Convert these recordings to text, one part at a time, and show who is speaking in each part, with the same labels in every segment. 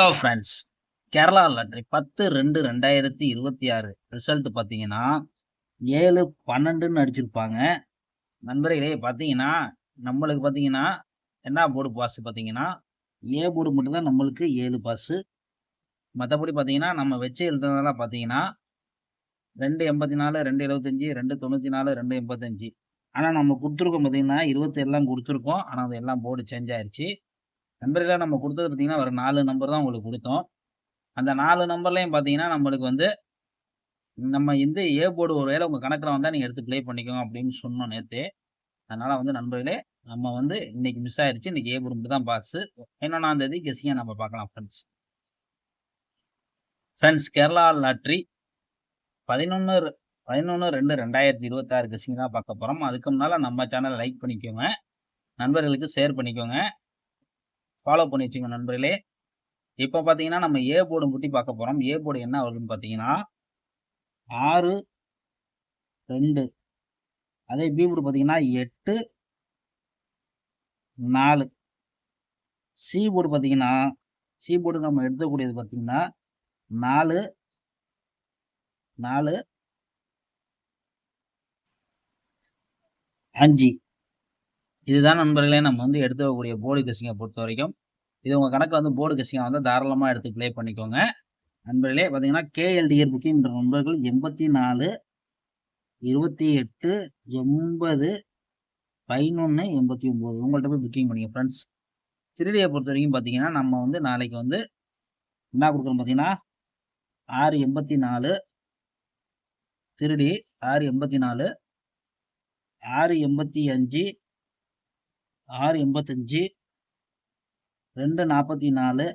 Speaker 1: Hello friends, Kerala lottery 10/2/2026 result பார்த்தீங்கன்னா 7/12ன்னு அடிச்சிருப்பாங்க. நண்பர்களே பார்த்தீங்கன்னா, நம்மளுக்கு பார்த்தீங்கன்னா என்ன போர்டு பாஸ் பார்த்தீங்கன்னா, ஏ போர்டு மட்டும் தான் நம்மளுக்கு 7 பாஸு. மற்றபடி பார்த்தீங்கன்னா, நம்ம வச்சு எழுதுனதெல்லாம் பார்த்தீங்கன்னா 2/84, 2/75, 2/94, 2/85. ஆனால் நம்ம கொடுத்துருக்கோம் பார்த்தீங்கன்னா 27 கொடுத்துருக்கோம். ஆனால் அது எல்லாம் போர்டு சேஞ்ச் ஆயிடுச்சு. நண்பர்களே, நம்ம கொடுத்தது பார்த்தீங்கன்னா ஒரு 4 நம்பர் தான் உங்களுக்கு கொடுத்தோம். அந்த 4 நம்பர்லையும் பார்த்தீங்கன்னா, நம்மளுக்கு வந்து நம்ம ஏ போர்டு ஒரு வேளை உங்க கணக்குல வந்தா நீங்க எடுத்து ப்ளே பண்ணிக்கோங்க அப்படின்னு சொன்னோம் நேத்தே. அதனால வந்து நண்பர்களே, நம்ம வந்து இன்னைக்கு மிஸ் ஆயிருச்சு. இன்னைக்கு ஏ போர்டு மட்டும் தான் பாஸ். 11ஆம் தேதி கெஸ்ஸிங்கா நம்ம பார்க்கலாம் ஃப்ரெண்ட்ஸ். கேரளா லாட்டரி 11/2/2026 கெஸ்ஸிங் தான் பார்க்க போறோம். அதுக்கு முன்னால நம்ம சேனலை லைக் பண்ணிக்கோங்க. நண்பர்களுக்கு ஷேர் பண்ணிக்கோங்க. ஃபாலோ பண்ணி வச்சுங்க நண்பர்களே. இப்போ பார்த்தீங்கன்னா, நம்ம ஏ போர்டு பத்தி பார்க்க போறோம். ஏ போர்டு என்ன வருதுன்னு பார்த்தீங்கன்னா 6, 2. அதே பி போர்டு பார்த்தீங்கன்னா 8, 4. சி போர்டு பார்த்தீங்கன்னா, சி போர்டு நம்ம எடுக்கக்கூடியது பார்த்தீங்கன்னா 4, 4, 5. இதுதான் நண்பர்களே நம்ம வந்து எடுத்துக்கக்கூடிய போர்டு கெஸ்ஸிங்கை பொறுத்த வரைக்கும். இது உங்க கணக்கு வந்து போர்டு கெஸ்ஸிங்கா வந்து தாராளமா எடுத்து ப்ளே பண்ணிக்கோங்க. நண்பர்களே பார்த்தீங்கன்னா, கேஎல்டிஆர் புக்கிங் என்ற நண்பர்கள் 84, 28, 80, 11, 89 உங்கள்கிட்ட போய் புக்கிங் பண்ணிங்க ஃப்ரெண்ட்ஸ். 3Dயை பொறுத்த வரைக்கும் பார்த்தீங்கன்னா, நம்ம வந்து நாளைக்கு வந்து என்ன கொடுக்குறோம் பார்த்தீங்கன்னா 6/84 3D, 6/84, 6/85, 6/85, 2/44,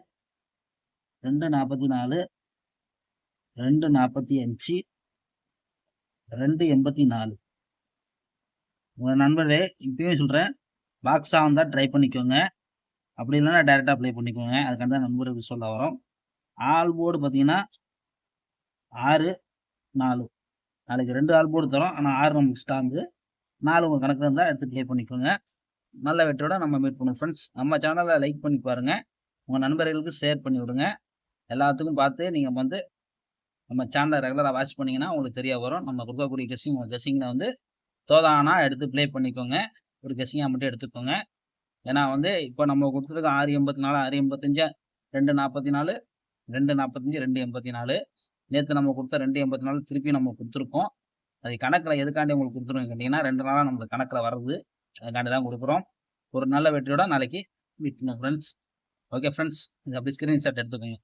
Speaker 1: 2/44, 2/45, 2/84. உங்க நண்பர்களே, இப்பயும் சொல்றேன், பாக்ஸா வந்தா ட்ரை பண்ணிக்கோங்க. அப்படி இல்லைன்னா டைரக்டா ப்ளே பண்ணிக்கோங்க. அதுக்காக தான் நண்பர்களுக்கு சொல்ல வரோம். ஆல் போர்டு பார்த்தீங்கன்னா 6, 4. நாளைக்கு 2 ஆல் போர்டு தரோம். ஆனால் 6 நமக்கு ஸ்ட்ராங்கு. 4 உங்க கணக்கு இருந்தால் எடுத்து ப்ளே பண்ணிக்கோங்க. நல்ல வெற்றியோட நம்ம மீட் பண்ணுவோம் ஃப்ரெண்ட்ஸ். நம்ம சேனலை லைக் பண்ணி பாருங்க. உங்க நண்பர்களுக்கு ஷேர் பண்ணி விடுங்க. எல்லாத்துக்கும் பார்த்து நீங்க வந்து நம்ம சேனலை ரெகுலராக வாட்ச் பண்ணீங்கன்னா உங்களுக்கு தெரிய வரும். நம்ம கொடுக்கக்கூடிய கெஸ்ஸிங்கில் வந்து தோதானா எடுத்து ப்ளே பண்ணிக்கோங்க. ஒரு கெஸ்ஸிங்காக மட்டும் எடுத்துக்கோங்க. ஏன்னா வந்து இப்போ நம்ம கொடுத்துருக்க 6/84, 6/85, 2/44, 2/45, 2/84. நேற்று நம்ம கொடுத்த 2/84 திருப்பி நம்ம கொடுத்துருக்கோம். அது கணக்கில் எதுக்காண்டி உங்களுக்கு கொடுத்துருவோம் கேட்டிங்கன்னா 2 நாளாக நம்மளுக்கு கணக்கில் வருது. அதுக்காண்டி தான் கொடுக்குறோம். ஒரு நல்ல வெற்றியோட நாளைக்கு மீட் பண்ணுவோம் ஃப்ரெண்ட்ஸ். ஓகே ஃப்ரெண்ட்ஸ், இது அப்படி ஸ்க்ரீன்ஷாட் எடுத்துக்கோங்க.